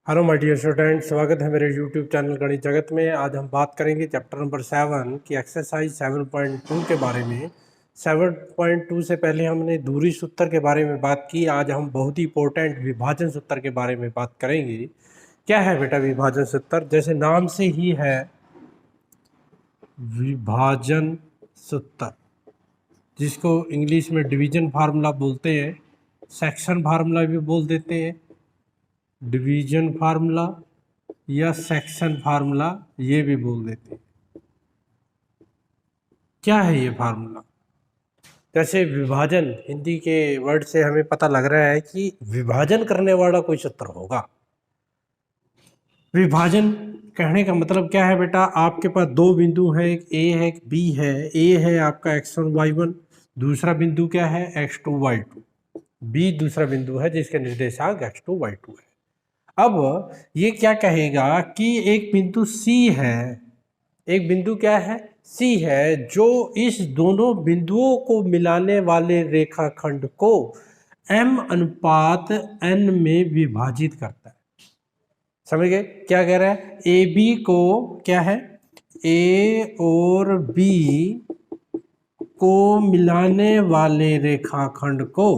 Hello my dear student, स्वागत है मेरे यूट्यूब चैनल गणित जगत में। आज हम बात करेंगे चैप्टर नंबर 7 की एक्सरसाइज 7.2 के बारे में। 7.2 से पहले हमने दूरी सूत्र के बारे में बात की। आज हम बहुत ही इंपॉर्टेंट विभाजन सूत्र के बारे में बात करेंगे। क्या है बेटा विभाजन सूत्र? जैसे नाम से ही है विभाजन सूत्र, जिसको इंग्लिश में डिवीजन फार्मूला बोलते हैं, सेक्शन फार्मूला भी बोल देते हैं, डिवीजन फार्मूला या सेक्शन फार्मूला ये भी बोल देते हैं। क्या है ये फार्मूला? जैसे विभाजन, हिंदी के वर्ड से हमें पता लग रहा है कि विभाजन करने वाला कोई सूत्र होगा। विभाजन कहने का मतलब क्या है बेटा? आपके पास दो बिंदु हैं, एक ए है एक बी है। ए है आपका x1 y1, दूसरा बिंदु क्या है x2 y2। बी दूसरा बिंदु है जिसके निर्देशांक x2 y2 है। अब ये क्या कहेगा कि एक बिंदु C है, एक बिंदु क्या है C है, जो इस दोनों बिंदुओं को मिलाने वाले रेखाखंड को m अनुपात n में विभाजित करता है। समझ गए क्या कह रहा है? ए बी को क्या है, A और B को मिलाने वाले रेखाखंड को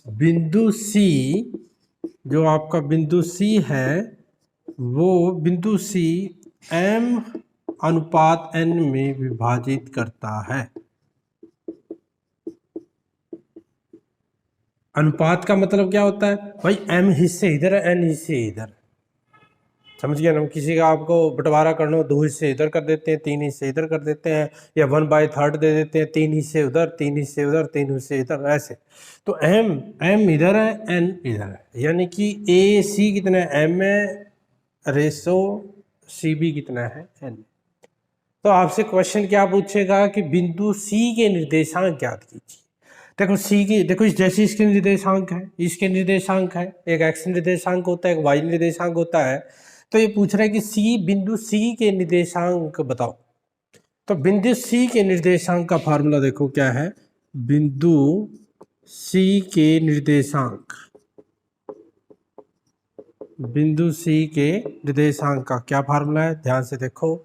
बिंदु C, जो आपका बिंदु C है, वो बिंदु C m अनुपात n में विभाजित करता है। अनुपात का मतलब क्या होता है भाई? m हिस्से इधर है, n हिस्से इधर। समझ गया ना? किसी का आपको बंटवारा करना हो, 2 हिस्से इधर कर देते हैं, 3 हिस्से इधर कर देते हैं, या 1/3 दे देते हैं, 3 हिस्से उधर, 3 हिस्से उधर, 3 हिस्से इधर, ऐसे। तो m इधर है, n इधर है, यानी कि ए सी कितना है m है, रेशो सी बी कितना है n। तो आपसे क्वेश्चन क्या पूछेगा कि बिंदु C के निर्देशांक ज्ञात कीजिए। देखो C की, देखो जैसे इसके निर्देशांक है, इसके निर्देशांक है, एक x निर्देशांक होता है, एक y निर्देशांक होता है। तो ये पूछ रहा है कि बिंदु C के निर्देशांक बताओ। तो बिंदु C के निर्देशांक का फार्मूला देखो क्या है। बिंदु C के निर्देशांक, बिंदु C के निर्देशांक का क्या फार्मूला है? ध्यान से देखो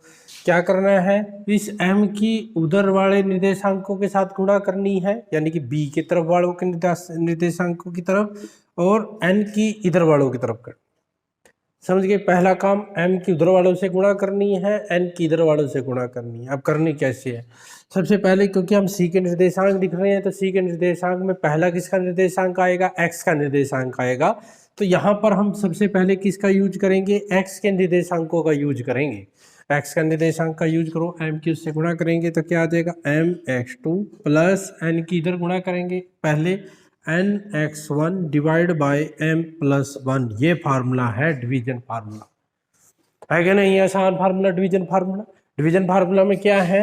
क्या करना है। इस m की उधर वाले निर्देशांकों के साथ गुणा करनी है, यानी कि b की तरफ वालों के निर्देशांकों की तरफ, और n की इधर वालों की तरफ करनी। समझ गए? पहला काम m की उधर वालों से गुणा करनी है, n की इधर वालों से गुणा करनी है। अब करनी कैसे है? सबसे पहले क्योंकि हम c के निर्देशांक लिख रहे हैं, तो c के निर्देशांक में पहला किसका निर्देशांक आएगा? x का निर्देशांक आएगा। तो यहाँ पर हम सबसे पहले किसका यूज करेंगे? x के निर्देशांकों का यूज करेंगे। x का निर्देशांक का यूज करो, m की उससे गुणा करेंगे तो क्या आ जाएगा? mx2 प्लस n की इधर गुणा करेंगे पहले, nx1 divide by m plus 1। ये फार्मूला है डिवीजन फार्मूला, है क्या नहीं? आसान formula division formula. Division formula में क्या है?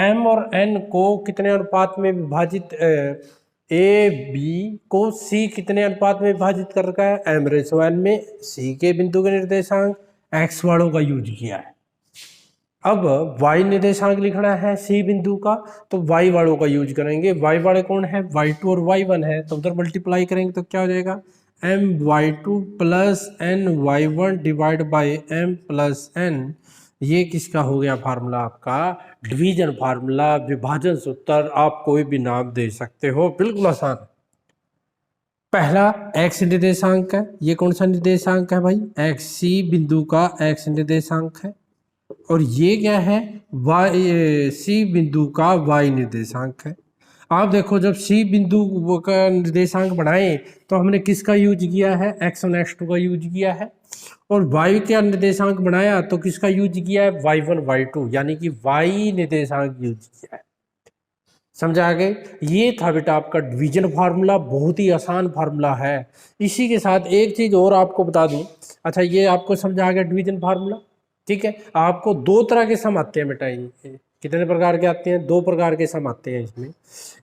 m और n को कितने अनुपात में विभाजित, ए बी को c कितने अनुपात में विभाजित कर रखा है? m/n में c के बिंदु के निर्देशांक x वालों का यूज किया है। अब y निर्देशांक लिखना है C बिंदु का, तो y वालों का यूज करेंगे। y वाले कौन है? y2 और y1 है, तो उधर मल्टीप्लाई करेंगे तो क्या हो जाएगा? my2 plus ny1 divide by m plus n। ये किसका हो गया फार्मूला? आपका डिवीजन फार्मूला, विभाजन सूत्र। आप कोई भी नाम दे सकते हो, बिल्कुल आसान। पहला x निर्देशांक है, ये कौन सा निर्देशांक है भाई? x C बिंदु का x निर्देशांक है, और ये क्या है? C बिंदु का y निर्देशांक है। आप देखो जब C बिंदु का निर्देशांक बनाए तो हमने किसका यूज किया है? x1 x2 का यूज किया है। और y का निर्देशांक बनाया तो किसका यूज किया है? y1 y2, यानी कि y निर्देशांक यूज किया है। समझा आगे? ये था बेटा आपका डिवीजन फार्मूला, बहुत ही आसान फार्मूला है। इसी के साथ एक चीज और आपको बता दूं। अच्छा, ये आपको समझा आ गया डिवीजन फार्मूला, ठीक है? आपको 2 तरह के सम आते हैं बेटा। ये कितने प्रकार के आते हैं? 2 प्रकार के सम आते हैं इसमें।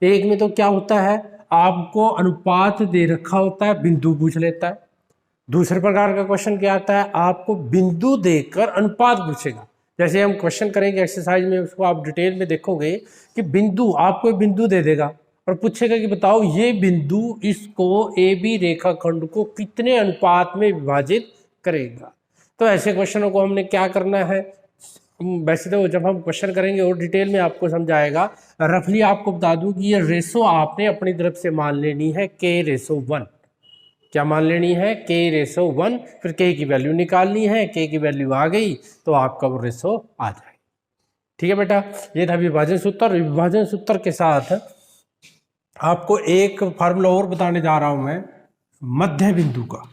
एक में तो क्या होता है, आपको अनुपात दे रखा होता है, बिंदु पूछ लेता है। दूसरे प्रकार का क्वेश्चन क्या आता है, आपको बिंदु देकर अनुपात पूछेगा। जैसे हम क्वेश्चन करेंगे एक्सरसाइज में, उसको आप डिटेल में देखोगे कि बिंदु, आपको बिंदु दे देगा और पूछेगा कि बताओ ये बिंदु इसको ए बी रेखाखंड को कितने अनुपात में विभाजित करेगा। तो ऐसे क्वेश्चनों को हमने क्या करना है, वैसे तो जब हम क्वेश्चन करेंगे और डिटेल में आपको समझाएगा, रफली आपको बता दूं कि ये रेशो आपने अपनी तरफ से मान लेनी है k/1। क्या मान लेनी है, k/1। फिर k की वैल्यू निकालनी है, k की वैल्यू आ गई तो आपका वो रेशो आ जाएगा। ठीक है बेटा, ये था विभाजन सूत्र। विभाजन सूत्र के साथ आपको एक फार्मूला और बताने जा रहा हूं मैं, मध्य बिंदु का।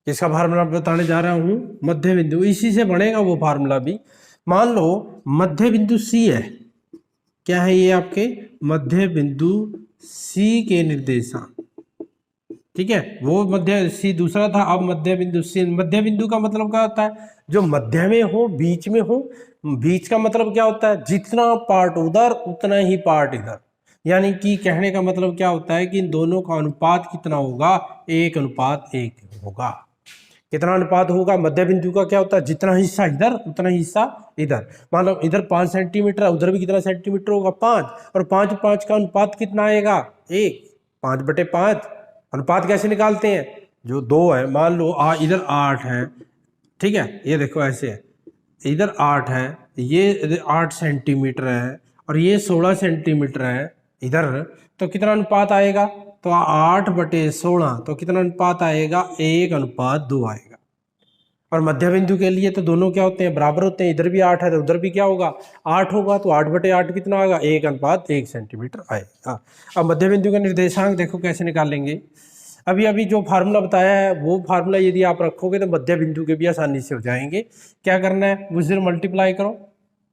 इसका फार्मूला बताने जा रहा हूं मध्य बिंदु, इसी से बनेगा वो फार्मूला भी। मान लो मध्य बिंदु C है, क्या है ये आपके मध्य बिंदु C के निर्देशांक। ठीक है, वो मध्य C दूसरा था, अब मध्य बिंदु C। मध्य बिंदु का मतलब क्या होता है, जो मध्य में हो, बीच में हो। बीच का मतलब क्या होता है, जितना पार्ट उधर उतना ही पार्ट इधर। यानी कि कहने का मतलब क्या होता है कि इन दोनों का अनुपात कितना होगा, 1:1 होगा। कितना अनुपात होगा, मध्य बिंदु का क्या होता है, जितना हिस्सा इधर उतना हिस्सा इधर। मान लो इधर 5 सेंटीमीटर, उधर भी कितना सेंटीमीटर होगा, 5, और 5 का अनुपात कितना आएगा, 1। 5/5 अनुपात कैसे निकालते हैं, जो 2 है, मान लो इधर 8 है, ठीक है, ये देखो ऐसे है, इधर 8 है, ये 8 सेंटीमीटर है और ये 16 सेंटीमीटर है इधर, तो कितना अनुपात आएगा, तो 8/16, तो कितना अनुपात आएगा, 1:2 आएगा। और मध्य बिंदु के लिए तो दोनों क्या होते हैं, बराबर होते हैं। इधर भी 8 है तो उधर भी क्या होगा, 8 होगा, तो 8/8 कितना आएगा, 1:1 सेंटीमीटर आएगा। अब मध्य बिंदु का निर्देशांक देखो कैसे निकालेंगे। अभी जो फार्मूला बताया है वो फार्मूला यदि आप रखोगे तो मध्य बिंदु के भी आसानी से हो जाएंगे। क्या करना है, उसे मल्टीप्लाई करो,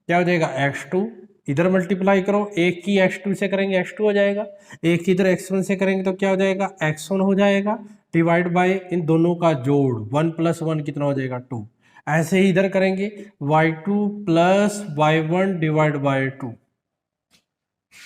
क्या हो जाएगा, x2, इधर मल्टीप्लाई करो, एक की x2 से करेंगे x2 हो जाएगा, एक की इधर x1 से करेंगे तो क्या हो जाएगा, x1 हो जाएगा, डिवाइड बाय इन दोनों का जोड़, 1 + 1 कितना हो जाएगा, 2। ऐसे ही इधर करेंगे, y2 + y1 डिवाइड बाय 2।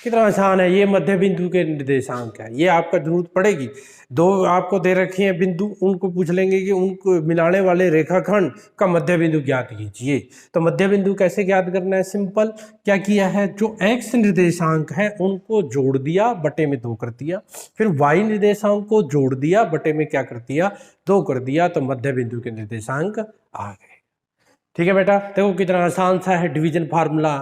कितना आसान है, ये मध्य बिंदु के निर्देशांक है। ये आपका जरूरत पड़ेगी, दो आपको दे रखे हैं बिंदु, उनको पूछ लेंगे कि उनको मिलाने वाले रेखाखंड का मध्य बिंदु ज्ञात कीजिए। तो मध्य बिंदु कैसे ज्ञात करना है, सिंपल, क्या किया है, जो x निर्देशांक है उनको जोड़ दिया, बटे में 2 कर दिया, फिर y निर्देशांक को जोड़ दिया, बटे में क्या कर दिया, 2 कर दिया, तो मध्य बिंदु के निर्देशांक आ गए। ठीक है बेटा, देखो कितना आसान सा है डिवीजन फार्मूला,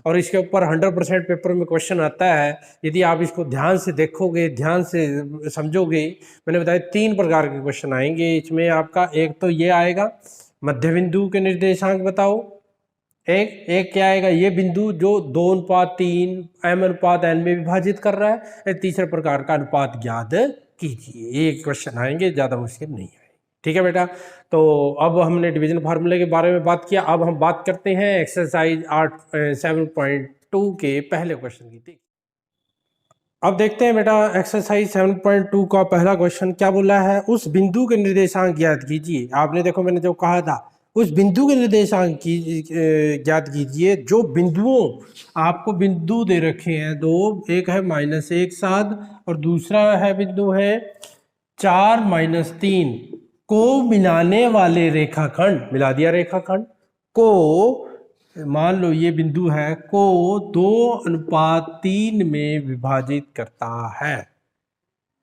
और इसके ऊपर 100% पेपर में क्वेश्चन आता है। यदि आप इसको ध्यान से देखोगे, ध्यान से समझोगे, मैंने बताया 3 प्रकार के क्वेश्चन आएंगे इसमें आपका। एक तो ये आएगा, मध्य बिंदु के निर्देशांक बताओ। एक क्या आएगा, ये बिंदु जो 2:3 m/n में विभाजित कर रहा है। तीसरे प्रकार का अनुपात ज्ञात कीजिए। ये क्वेश्चन आएंगे, ज़्यादा मुश्किल नहीं है। ठीक है बेटा, तो अब हमने डिवीजन फार्मूले के बारे में बात किया। अब हम बात करते हैं एक्सरसाइज 7.2 के पहले क्वेश्चन की। अब देखते हैं बेटा एक्सरसाइज 7.2 का पहला क्वेश्चन क्या बोला है, उस बिंदु के निर्देशांक ज्ञात कीजिए। आपने देखो मैंने जो कहा था, उस बिंदु के निर्देशांक की ज्ञात कीजिए। जो बिंदुओं, आपको बिंदु दे रखे हैं दो, एक है -1 7 और दूसरा है बिंदु है 4 -3 को मिलाने वाले रेखाखंड, मिला दिया रेखाखंड को, मान लो ये बिंदु है, को 2:3 में विभाजित करता है।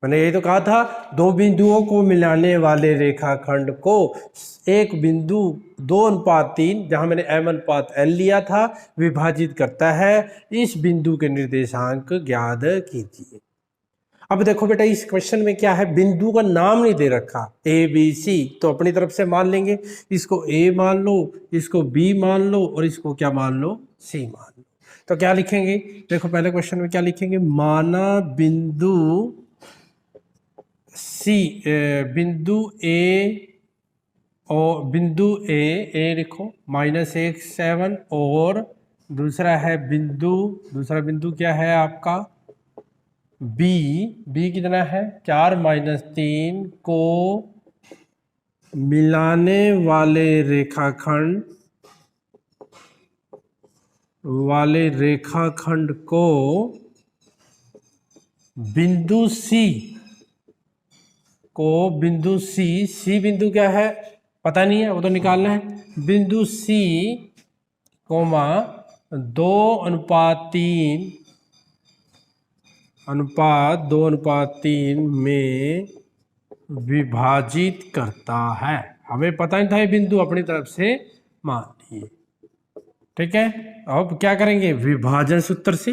मैंने यही तो कहा था, दो बिंदुओं को मिलाने वाले रेखाखंड को एक बिंदु 2:3, जहां मैंने m/n लिया था, विभाजित करता है। इस बिंदु के निर्देशांक ज्ञात कीजिए। अब देखो बेटा इस क्वेश्चन में क्या है, बिंदु का नाम नहीं दे रखा, A B C, तो अपनी तरफ से मान लेंगे, इसको A मान लो, इसको B मान लो और इसको क्या मान लो, C मान लो। तो क्या लिखेंगे, देखो पहले क्वेश्चन में क्या लिखेंगे, माना बिंदु C, बिंदु A और बिंदु A लिखो -1 7, और दूसरा है बिंदु, दूसरा बिंदु क्या है आपका B कितना है 4 -3 को मिलाने वाले रेखाखंड को बिंदु C बिंदु क्या है पता नहीं है, वो तो निकालना है। बिंदु C कोमा 2:3 अनुपात 2:3 में विभाजित करता है। हमें पता नहीं था ये बिंदु, अपनी तरफ से मान लिए। ठीक है, अब क्या करेंगे, विभाजन सूत्र से,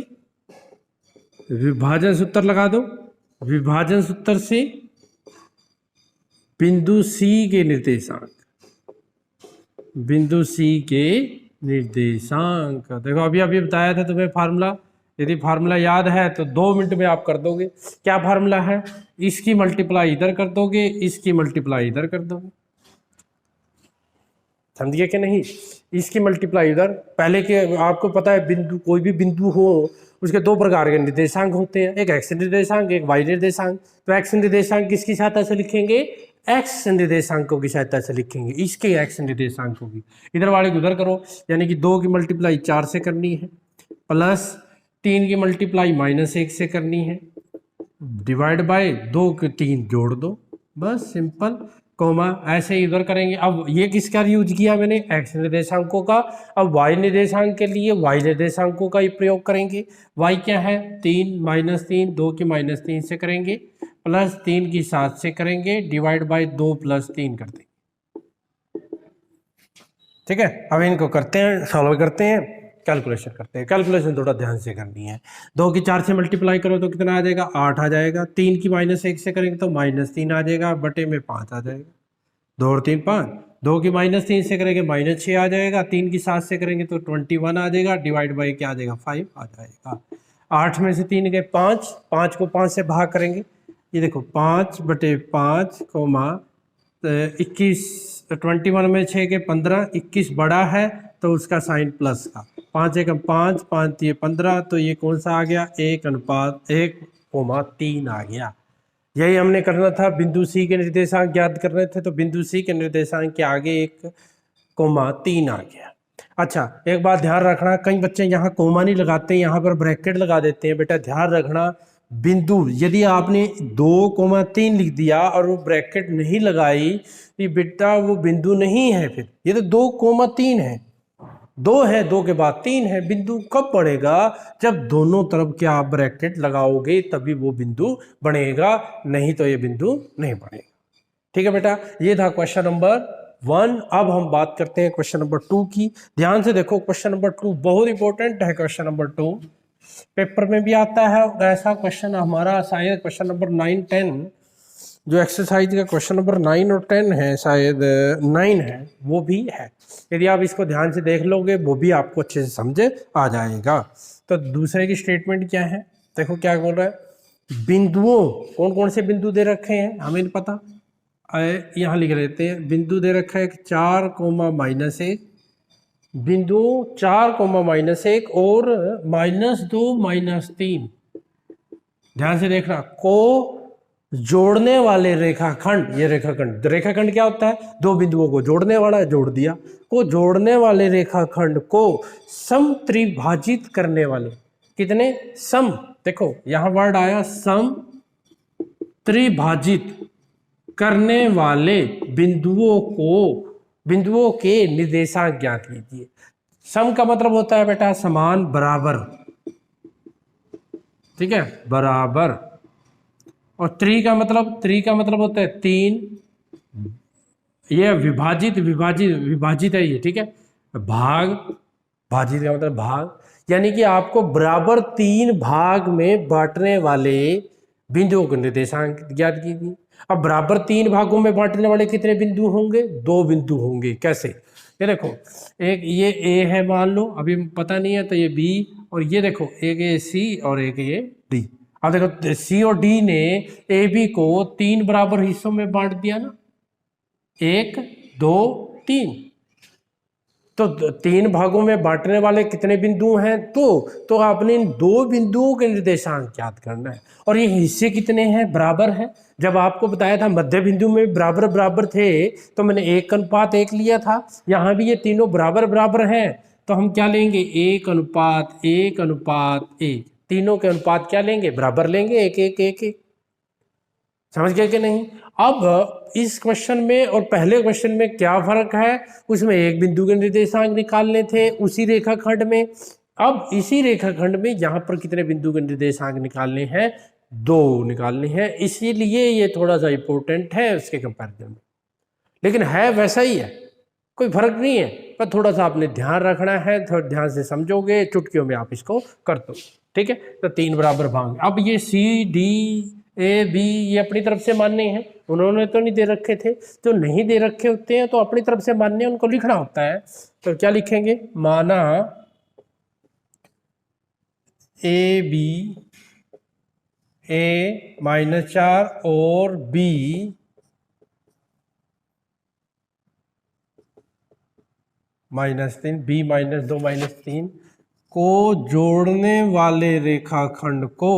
विभाजन सूत्र लगा दो। विभाजन सूत्र से बिंदु सी के निर्देशांक, बिंदु सी के निर्देशांक, देखो अभी अभी बताया था तुम्हें फार्मूला, यदि फार्मूला याद है तो 2 मिनट में आप कर दोगे। क्या फार्मूला है, इसकी मल्टीप्लाई इधर कर दोगे, इसकी मल्टीप्लाई इधर कर दोगे, समझिए कि नहीं। इसकी मल्टीप्लाई इधर, पहले के आपको पता है बिंदु, कोई भी बिंदु हो उसके 2 प्रकार के निर्देशांक होते हैं, एक एक्स निर्देशांक, एक वाई निर्देशांक। तो एक्स निर्देशांक किसकी सहायता से लिखेंगे, एक्स निर्देशांकों की सहायता से लिखेंगे, इसके एक्स निर्देशांकों की। इधर वाले को उधर करो, यानी कि 2 की मल्टीप्लाई 4 से करनी है, प्लस 3 की मल्टीप्लाई -1 से करनी है, डिवाइड बाय 2 के 3 जोड़ दो, बस सिंपल, कोमा ऐसे ही उधर करेंगे। अब ये किसका यूज किया मैंने, एक्स निर्देशांकों का। अब वाई निर्देशांक के लिए वाई निर्देशांकों का ही प्रयोग करेंगे। वाई क्या है, 3 -3, 2 की -3 से करेंगे, प्लस 3 की 7 से करेंगे, डिवाइड बाय 2 + 3 कर देंगे। ठीक है, अब इनको करते हैं, सॉल्व करते हैं, कैलकुलेशन करते हैं। कैलकुलेशन थोड़ा ध्यान से करनी है। 2 की 4 से मल्टीप्लाई करो तो कितना आ जाएगा, 8 आ जाएगा। 3 की -1 से करेंगे तो -3 आ जाएगा, बटे में 5 आ जाएगा, 2 और 3 5। 2 की -3 से करेंगे -6 आ जाएगा, 3 की 7 से करेंगे तो 21 आ जाएगा, डिवाइड बाई क्या आ जाएगा, 5 आ जाएगा। 8 में से 3 गए 5, 5 को 5 से भाग करेंगे, ये देखो 5/5 कोमा 21, 21 में 6 के 15, 21 बड़ा है तो उसका साइन प्लस का, 5 एकम 5, 5 ये 15, तो ये कौन सा आ गया, 1:1,3 आ गया। यही हमने करना था, बिंदु सी के निर्देशांक ज्ञात करने थे, तो बिंदु सी के निर्देशांक के आगे 1,3 आ गया। अच्छा, एक बात ध्यान रखना, कई बच्चे यहाँ कोमा नहीं लगाते, यहाँ पर ब्रैकेट लगा देते हैं। बेटा ध्यान रखना, बिंदु यदि आपने 2,3 लिख दिया और वो ब्रैकेट नहीं लगाई, तो बेटा वो बिंदु नहीं है। फिर ये तो 2,3 है, 2 है, 2 के बाद 3 है। बिंदु कब बनेगा, जब दोनों तरफ क्या आप ब्रैकेट लगाओगे तभी वो बिंदु बनेगा, नहीं तो ये बिंदु नहीं बनेगा। ठीक है बेटा, ये था क्वेश्चन नंबर 1। अब हम बात करते हैं क्वेश्चन नंबर 2 की। ध्यान से देखो, क्वेश्चन नंबर 2 बहुत इंपॉर्टेंट है। क्वेश्चन नंबर 2 पेपर में भी आता है, ऐसा क्वेश्चन हमारा शायद क्वेश्चन नंबर 9 10, जो एक्सरसाइज का क्वेश्चन नंबर 9 और 10 है, शायद 9 है, वो भी है। यदि आप इसको ध्यान से देख लोगे वो भी आपको अच्छे से समझे आ जाएगा। तो दूसरे की स्टेटमेंट क्या है, देखो क्या बोल रहा है, बिंदुओं, कौन कौन से बिंदु दे रखे हैं हमें नहीं पता, यहाँ लिख लेते हैं। बिंदु दे रखा है 4,-1, बिंदु 4,-1 और -2 -3। ध्यान से देखना, को जोड़ने वाले रेखाखंड, ये रेखाखंड, रेखाखंड क्या होता है, 2 बिंदुओं को जोड़ने वाला, जोड़ दिया। को जोड़ने वाले रेखाखंड को सम त्रिभाजित करने वाले, कितने, सम, देखो यहां वर्ड आया सम त्रिभाजित करने वाले बिंदुओं के निर्देशांक ज्ञात कीजिए। सम का मतलब होता है बेटा समान, बराबर, ठीक है, बराबर। और त्रि का मतलब होता है 3, ये विभाजित है ये, ठीक है। भाग, भाजित का मतलब भाग, यानी कि आपको बराबर 3 भाग में बांटने वाले बिंदुओं के निर्देशांक ज्ञात कीजिए। अब बराबर 3 भागों में बांटने वाले कितने बिंदु होंगे, 2 बिंदु होंगे। कैसे, ये देखो, एक ये ए है मान लो, अभी पता नहीं है तो ये बी, और ये देखो एक ये सी और एक ये डी। अब देखो सी और डी ने ए बी को 3 बराबर हिस्सों में बांट दिया ना, 1 2 3, तो 3 भागों में बांटने वाले कितने बिंदु हैं, तो आपने इन 2 बिंदुओं के निर्देशांक ज्ञात करना है। और ये हिस्से कितने हैं, बराबर है। जब आपको बताया था मध्य बिंदु में बराबर बराबर थे तो मैंने 1:1 लिया था, यहाँ भी ये तीनों बराबर बराबर हैं, तो हम क्या लेंगे, 1:1:1, तीनों के अनुपात क्या लेंगे, बराबर लेंगे, 1:1:1:1। समझ गए कि नहीं? अब इस क्वेश्चन में और पहले क्वेश्चन में क्या फर्क है, उसमें एक बिंदु के निर्देशांक निकालने थे उसी रेखाखंड में, अब इसी रेखाखंड में यहाँ पर कितने बिंदु के निर्देशांक निकालने हैं, 2 निकालने हैं, इसीलिए ये थोड़ा सा इंपॉर्टेंट है उसके कंपैरिजन में, लेकिन है वैसा ही है, कोई फर्क नहीं है, पर थोड़ा सा आपने ध्यान रखना है, थोड़ा ध्यान से समझोगे चुटकियों में आप इसको कर दो, ठीक है। तो 3 बराबर भाग, अब ये सी डी ए बी ये अपनी तरफ से मानने हैं, उन्होंने तो नहीं दे रखे थे, जो नहीं दे रखे होते हैं तो अपनी तरफ से मानने उनको लिखना होता है। तो क्या लिखेंगे, माना ए बी ए -4 और बी -3, बी -2 -3 को जोड़ने वाले रेखाखंड को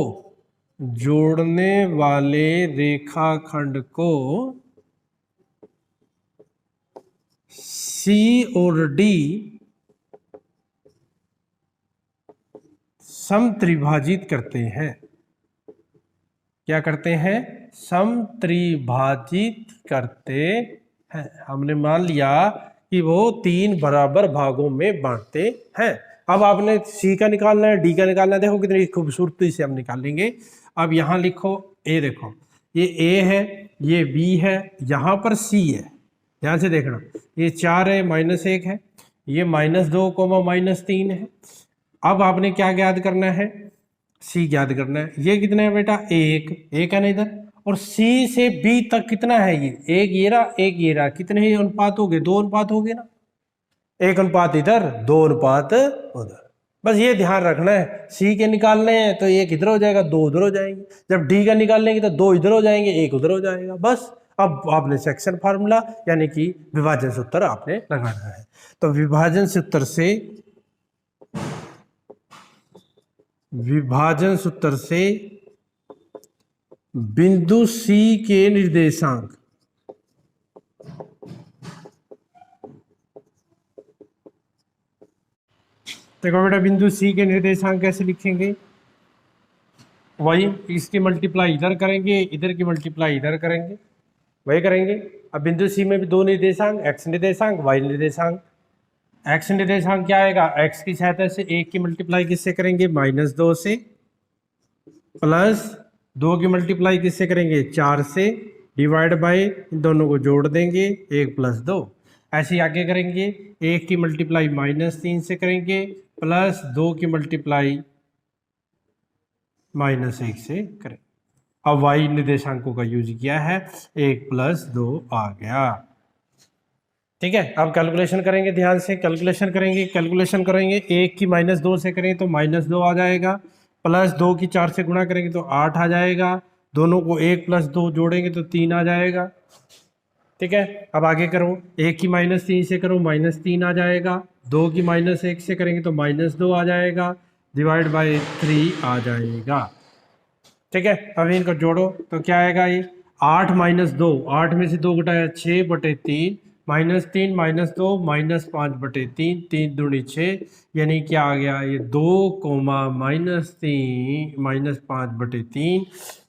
सी और डी समत्रिभाजित करते हैं। क्या करते हैं, समत्रिभाजित करते हैं। हमने मान लिया कि वो 3 बराबर भागों में बांटते हैं। अब आपने सी का निकालना है, डी का निकालना है, देखो कितनी खूबसूरती से हम निकालेंगे। अब यहाँ लिखो ए, देखो ये ए है, ये बी है, यहाँ पर सी है, ध्यान से देखना, ये 4 है, -1 है, ये -2, -3 है। अब आपने क्या ज्ञात करना है, सी ज्ञात करना है। ये कितना है बेटा, एक है ना इधर, और सी से बी तक कितना है, ये एक ये रहा, एक ये रहा, कितने ही अनुपात हो गए, 2 अनुपात हो गए ना, 1 अनुपात इधर, 2 अनुपात उधर। बस ये ध्यान रखना है, सी के निकालने हैं तो 1 इधर हो जाएगा, 2 उधर हो जाएंगे, जब डी का निकाल लेंगे तो 2 इधर हो जाएंगे, 1 उधर हो जाएगा। बस अब आपने सेक्शन फार्मूला यानी कि विभाजन सूत्र आपने लगाना है। तो विभाजन सूत्र से बिंदु सी के निर्देशांक, देखो बेटा बिंदु सी के निर्देशांक कैसे लिखेंगे, वही इसकी मल्टीप्लाई इधर करेंगे, इधर की मल्टीप्लाई इधर करेंगे, वही करेंगे। अब बिंदु सी में भी 2 निर्देशांक, एक्स निर्देशांक, वाई निर्देशांक। एक्स निर्देशांक क्या आएगा, एक्स की सहायता से 1 की मल्टीप्लाई किससे करेंगे, -2 से, प्लस 2 की मल्टीप्लाई किससे करेंगे, 4 से, डिवाइड बाय, इन दोनों को जोड़ देंगे, 1 + 2। ऐसे ही आगे करेंगे, 1 की मल्टीप्लाई -3 से करेंगे, प्लस 2 की मल्टीप्लाई -1 से करें। अब वाई निर्देशांकों का यूज किया है, 1 + 2 आ गया, ठीक है। अब कैलकुलेशन करेंगे, ध्यान से कैलकुलेशन करेंगे, 1 की -2 से करें तो -2 आ जाएगा, प्लस 2 की 4 से गुणा करेंगे तो 8 आ जाएगा, दोनों को 1 + 2 जोड़ेंगे तो 3 आ जाएगा, ठीक है। अब आगे करो, 1 की -3 से करो, -3 आ जाएगा, 2 की -1 से करेंगे तो -2 आ जाएगा, डिवाइड बाय 3 आ जाएगा, ठीक है। अब इनको जोड़ो तो क्या आएगा, ये 8 - 2, 8 में से 2 घटाया 6/3, -3 - 2 -5/3, 3 दूनी 6, यानी क्या आ गया, ये 2, -3 -5/3,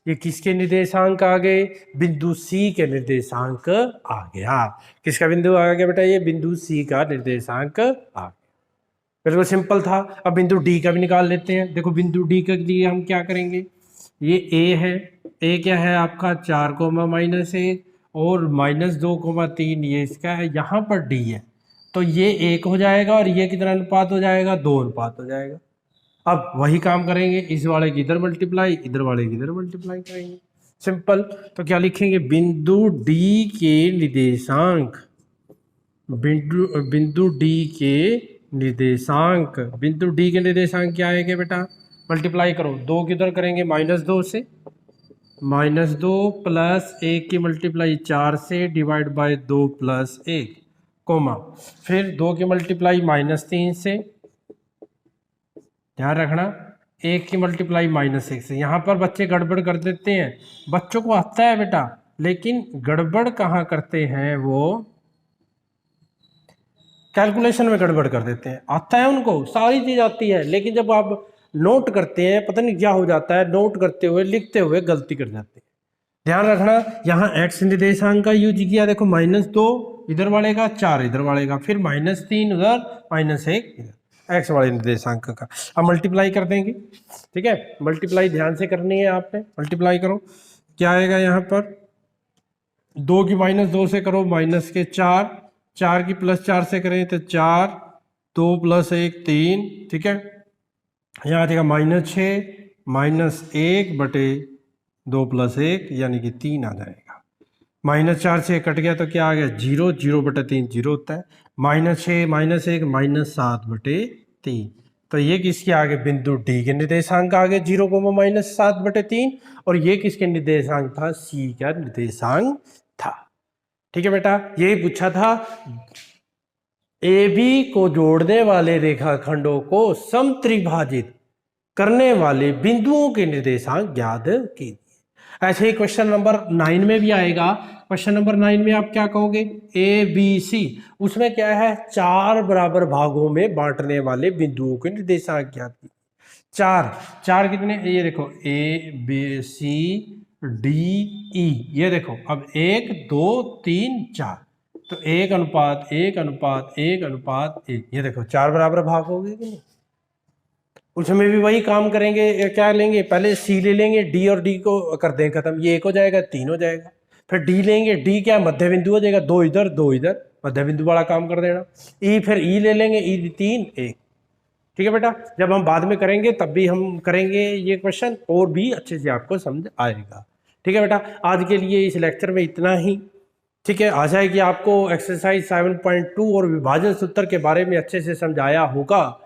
ये किसके निर्देशांक आ गए, बिंदु सी के निर्देशांक आ गया। किसका बिंदु आ गया बेटा, ये बिंदु सी का निर्देशांक आ गया, बिल्कुल सिंपल था। अब बिंदु डी का भी निकाल लेते हैं। देखो बिंदु डी के लिए हम क्या करेंगे, ये ए है, ए क्या है आपका 4, -1 और -2, 3 ये इसका है, यहाँ पर डी है तो ये 1 हो जाएगा और ये कितना अनुपात हो जाएगा, 2 अनुपात हो जाएगा। अब वही काम करेंगे, इस वाले की इधर मल्टीप्लाई, इधर वाले की इधर मल्टीप्लाई करेंगे, सिंपल। तो क्या लिखेंगे, बिंदु डी के निर्देशांक, बिंदु डी के निर्देशांक, बिंदु डी के निर्देशांक क्या आएंगे बेटा, मल्टीप्लाई करो, 2 किधर करेंगे, -2 से, -2 प्लस 1 की मल्टीप्लाई 4 से, डिवाइड बाय 2 + 1, कोमा, फिर 2 की मल्टीप्लाई -3 से, ध्यान रखना, 1 की मल्टीप्लाई -1 से। यहाँ पर बच्चे गड़बड़ कर देते हैं, बच्चों को आता है बेटा, लेकिन गड़बड़ कहाँ करते हैं, वो कैलकुलेशन में गड़बड़ कर देते हैं। आता है उनको, सारी चीज़ आती है, लेकिन जब आप नोट करते हैं पता नहीं क्या हो जाता है, नोट करते हुए लिखते हुए गलती कर जाते हैं। ध्यान रखना यहाँ x निर्देशांक का यूज किया, देखो -2 इधर वाले का, 4 इधर वाले का, फिर -3 उधर, -1 इधर, x वाले निर्देशांक का। अब मल्टीप्लाई कर देंगे, ठीक है। मल्टीप्लाई ध्यान से करनी है आपने, मल्टीप्लाई करो, क्या आएगा यहाँ पर, 2 की -2 से करो -4, 4 की +4 से करें तो 4, 2 + 1 3, ठीक है। यहाँ आ जाएगा -6 -1 बटे 2 + 1 यानी कि 3 आ जाएगा। -4 से कट गया तो क्या आ गया, 0, 0 बटे 3 0 होता है, -6 -1 -7 बटे 3। तो ये किसके आगे, बिंदु डी के निर्देशांक आगे 0, -7 बटे 3, और ये किसके निर्देशांक था, सी का निर्देशांक था। ठीक है बेटा, यही पूछा था, ए बी को जोड़ने वाले रेखाखंडों को समत्रिभाजित करने वाले बिंदुओं के निर्देशांक ज्ञात कीजिए। ऐसे ही क्वेश्चन नंबर 9 में भी आएगा। क्वेश्चन नंबर 9 में आप क्या कहोगे, ए बी सी, उसमें क्या है, 4 बराबर भागों में बांटने वाले बिंदुओं के निर्देशांक ज्ञात कीजिए। 4 कितने, ये देखो A B C D E, ये देखो अब 1 2 3 4, तो 1:1:1:1:1, ये देखो 4 बराबर भाग हो गए कि नहीं। उसमें भी वही काम करेंगे, क्या लेंगे, पहले सी ले लेंगे, डी और डी को कर देंगे खत्म, ये 1 हो जाएगा, 3 हो जाएगा। फिर डी लेंगे, डी क्या मध्य बिंदु हो जाएगा, 2 इधर 2 इधर, मध्य बिंदु वाला काम कर देना। ई, फिर ई ले लेंगे, ई 3 1। ठीक है बेटा, जब हम बाद में करेंगे तब भी हम करेंगे ये क्वेश्चन, और भी अच्छे से आपको समझ आएगा। ठीक है बेटा, आज के लिए इस लेक्चर में इतना ही। ठीक है, आशा है कि आपको एक्सरसाइज 7.2 और विभाजन सूत्र के बारे में अच्छे से समझाया होगा,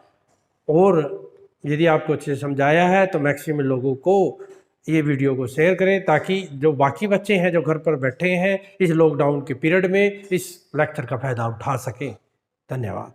और यदि आपको अच्छे से समझाया है तो मैक्सिमम लोगों को ये वीडियो को शेयर करें, ताकि जो बाकी बच्चे हैं जो घर पर बैठे हैं इस लॉकडाउन के पीरियड में इस लेक्चर का फ़ायदा उठा सकें। धन्यवाद।